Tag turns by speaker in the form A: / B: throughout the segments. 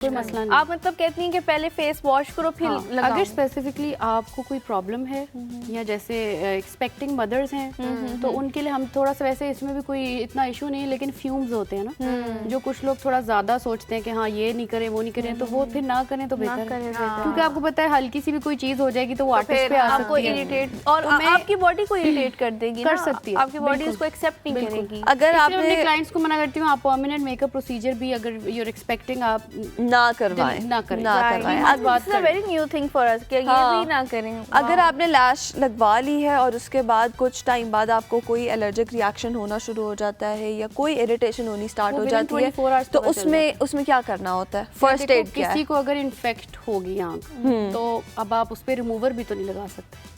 A: कोई मसला नहीं।
B: आप मतलब कहती हैं कि पहले फेस वॉश करो फिर लगाओ।
A: अगर स्पेसिफिकली आपको कोई प्रॉब्लम है या जैसे एक्सपेक्टिंग मदर्स हैं तो उनके लिए हम थोड़ा सा, वैसे इसमें भी कोई इतना इशू नहीं है, लेकिन फ्यूम्स होते हैं ना, जो कुछ लोग थोड़ा ज्यादा सोचते हैं कि हाँ ये नहीं करें वो नहीं करें, तो वो फिर ना करें तो बेहतर है, क्योंकि आपको पता है हल्की सी भी कोई चीज हो जाएगी तो वो आर्टिस्ट पे आ
B: आपको
A: सकती है,
B: इरिटेट और आपकी बॉडी को इरिटेट कर देगी,
A: कर सकती है,
B: आपकी बॉडी उसको एक्सेप्ट नहीं करेगी।
C: अगर
A: आपने
C: आपने
A: क्लाइंट्स को मना करती हूँ आप परमानेंट मेकअप प्रोसीजर भी अगर यूर एक्सपेक्टिंग आप
C: ना करवाएं,
A: ना करें,
B: This is a very new thing for us कि ये भी ना करें।
C: अगर आपने लैश लगवा ली है और उसके बाद कुछ टाइम बाद आपको कोई एलर्जिक रिएक्शन होना शुरू हो जाता है या कोई इरिटेशन होनी स्टार्ट हो जाती है, तो उसमें क्या करना होता है? फर्स्ट एड क्या है?
A: किसी को अगर इन्फेक्ट होगी आंख तो अब आप उस पर रिमूवर भी तो नहीं लगा सकते,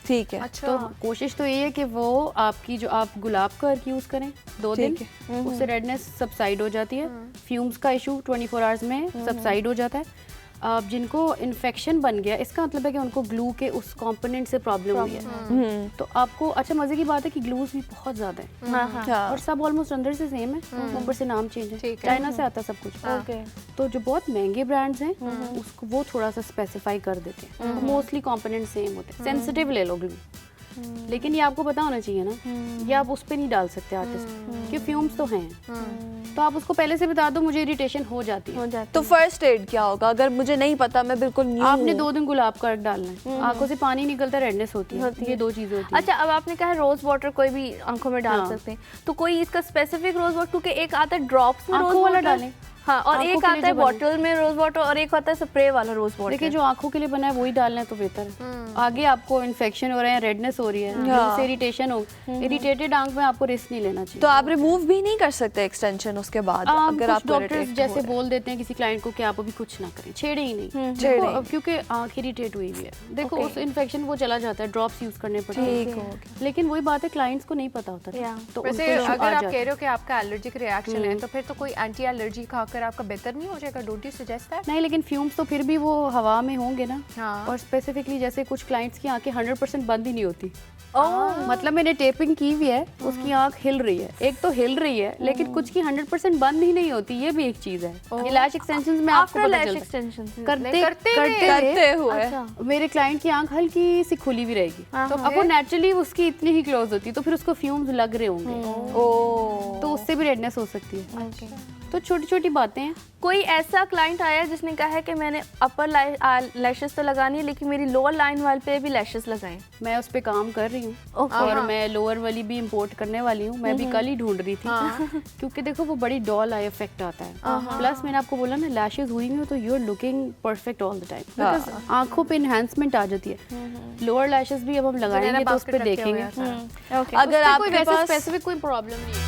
C: ठीक है।
A: तो कोशिश तो ये है कि वो आपकी जो आप गुलाब का अर्क यूज करें 2 दिन, उससे रेडनेस सबसाइड हो जाती है, फ्यूम्स का इशू 24 आवर्स में सबसाइड हो जाता है। अब जिनको इन्फेक्शन बन गया इसका मतलब है कि उनको ग्लू के उस कंपोनेंट से प्रॉब्लम हुई है, तो आपको अच्छा मजे की बात है कि ग्लूज भी बहुत ज्यादा है और सब ऑलमोस्ट अंदर से सेम है, ऊपर से नाम चेंज है, चाइना से आता सब कुछ, तो जो बहुत महंगे ब्रांड्स हैं उसको वो थोड़ा सा स्पेसिफाई कर देते हैं, मोस्टली कंपोनेंट सेम होते हैं। सेंसिटिव ले लो ग्लू, लेकिन ये आपको पता होना चाहिए ना, ये आप उस पे नहीं डाल सकते आर्टिस्ट, कि फ्यूम्स तो हैं, तो आप उसको पहले से बता दो मुझे इरिटेशन हो जाती है।
C: तो फर्स्ट एड क्या होगा अगर मुझे नहीं पता, मैं बिल्कुल न्यू
A: आपने 2 दिन गुलाब का अर्क डालना है, आंखों से पानी निकलता है, रेडनेस होती है, ये 2 चीजें होती हैं।
B: अच्छा, अब आपने कहा रोज वाटर कोई भी आंखों में डाल सकते हैं, तो कोई इसका स्पेसिफिक रोज वाटर, क्योंकि एक आता है ड्रॉप्स में रोज वाटर डालें, हाँ, और एक आता है बॉटल में रोज वाटर और एक आता है स्प्रे वाला रोज वाटर।
A: देखिए जो आंखों के लिए बना है वही डालना है तो बेहतर है। आगे आपको इन्फेक्शन हो रहा है, रेडनेस हो रही है, उससे इरिटेशन हो, इरिटेटेड आंख में आपको रिस्क नहीं लेना चाहिए।
C: तो आप रिमूव भी नहीं कर सकते एक्सटेंशन उसके बाद? अगर आप
A: डॉक्टर्स जैसे बोल देते हैं किसी क्लाइंट को कि आप अभी कुछ ना करें, छेड़े ही नहीं, देखो क्योंकि आंख इरिटेट हुई हुई है, देखो उस इन्फेक्शन वो चला जाता है, ड्रॉप्स यूज करने पड़ते हैं, लेकिन वही बात है क्लाइंट्स को नहीं पता होता, तो
D: अगर आप कह रहे हो कि आपका एलर्जिक रिएक्शन है तो फिर तो कोई एंटी एलर्जी खाकर आपका बेहतर नहीं हो जाएगा? Don't you suggest that?
A: नहीं, लेकिन फ्यूम्स तो फिर भी वो हवा में होंगे ना, और स्पेसिफिकली जैसे कुछ क्लाइंट्स की आंखें 100% बंद ही नहीं होती, मतलब मैंने टेपिंग की हुई है, उसकी आंख हिल रही है, एक तो हिल रही है लेकिन कुछ की 100% बंद ही नहीं होती, ये भी एक चीज है। ये लैश एक्सटेंशंस में आपको पता चलता है करते हुए मेरे क्लाइंट की आंख हल्की सी खुली हुई रहेगी, तो अब वो नेचुरली उसकी इतनी ही क्लोज होती है, तो फिर उसको फ्यूम्स लग रहे होंगे, तो उससे भी रेडनेस हो सकती है। तो छोटी छोटी बातें हैं।
B: कोई ऐसा क्लाइंट आया जिसने कहा है कि मैंने अपर लैशेस तो लगानी है लेकिन मेरी लोअर लाइन वाले पे भी लैशेस लगाएं,
A: मैं उस पे काम कर रही हूँ और मैं लोअर वाली भी इंपोर्ट करने वाली हूँ, मैं भी कल ही ढूंढ रही थी क्योंकि देखो वो बड़ी डॉल आई इफेक्ट आता है, प्लस मैंने आपको बोला ना लैशेस हुई हुई हो तो you are looking perfect all the time, because आंखों पे एनहांसमेंट आ जाती है। लोअर लैशेस भी अब हम लगाएंगे तो उस पे देखेंगे,
C: अगर आपके पास
A: स्पेसिफिक कोई प्रॉब्लम नहीं है।